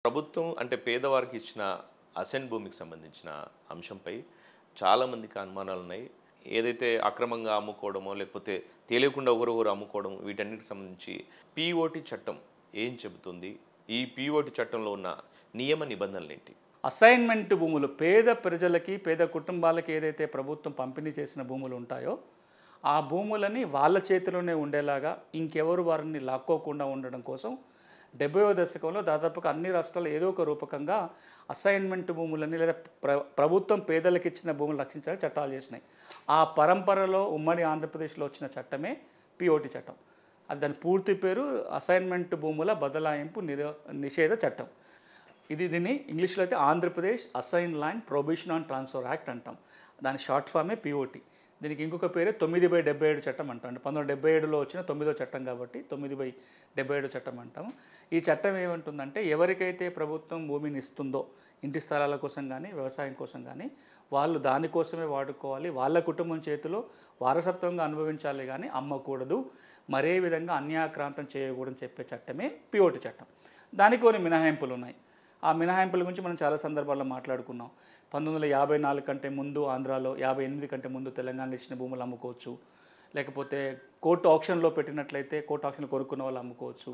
ప్రభుత్వం అంటే పేదవారికి ఇచ్చిన అసెంట్ భూమికి సంబంధించిన అంశంపై చాలామందికి అనుమానాలున్నాయి. ఏదైతే అక్రమంగా అమ్ముకోవడమో, లేకపోతే తెలియకుండా ఒకరొకరు అమ్ముకోవడం వీటన్నిటికి సంబంధించి పీఓటీ చట్టం ఏం చెబుతుంది? ఈ పీఓటీ చట్టంలో ఉన్న నియమ నిబంధనలేంటి? అసైన్మెంట్ భూములు పేద ప్రజలకి, పేద కుటుంబాలకి ఏదైతే ప్రభుత్వం పంపిణీ చేసిన భూములు ఉంటాయో, ఆ భూములని వాళ్ళ చేతిలోనే ఉండేలాగా ఇంకెవరు వారిని లాక్కోకుండా ఉండడం కోసం 70వ దశకంలో దాదాపుగా అన్ని రాష్ట్రాలు ఏదో ఒక రూపకంగా అసైన్మెంట్ భూములని లేదా ప్రభుత్వం పేదలకు ఇచ్చిన భూములు రక్షించడానికి చట్టాలు చేసినాయి. ఆ పరంపరలో ఉమ్మడి ఆంధ్రప్రదేశ్లో వచ్చిన చట్టమే పిఓటి చట్టం. అది దాని పూర్తి పేరు అసైన్మెంట్ భూముల బదలాయింపు నిషేధ చట్టం. దీన్ని ఇంగ్లీష్లో అయితే Andhra Pradesh assign land prohibition on transfer act అంటాం. దాని షార్ట్ ఫామే పిఓటి. దీనికి ఇంకొక పేరే 9/77 చట్టం అంటాం. 1977లో వచ్చిన 9వ చట్టం కాబట్టి 9/77 చట్టం అంటాము. ఈ చట్టం ఏమంటుందంటే, ఎవరికైతే ప్రభుత్వం భూమిని ఇస్తుందో ఇంటి స్థలాల కోసం కానీ వ్యవసాయం కోసం కానీ వాళ్ళు దానికోసమే వాడుకోవాలి, వాళ్ళ కుటుంబం చేతిలో వారసత్వంగా అనుభవించాలి కానీ అమ్మకూడదు, మరే విధంగా అన్యాక్రాంతం చేయకూడదని చెప్పే చట్టమే పిఓటి చట్టం. దానికి కొన్ని మినహాయింపులు ఉన్నాయి. ఆ మినహాయింపుల గురించి మనం చాలా సందర్భాల్లో మాట్లాడుకున్నాం. 1954 కంటే ముందు ఆంధ్రాలో, 58 కంటే ముందు తెలంగాణలో ఇచ్చిన భూములు అమ్ముకోవచ్చు, లేకపోతే కోర్టు ఆక్షన్లో పెట్టినట్లయితే కోర్టు ఆక్షన్లో కొనుక్కున్న వాళ్ళు అమ్ముకోవచ్చు,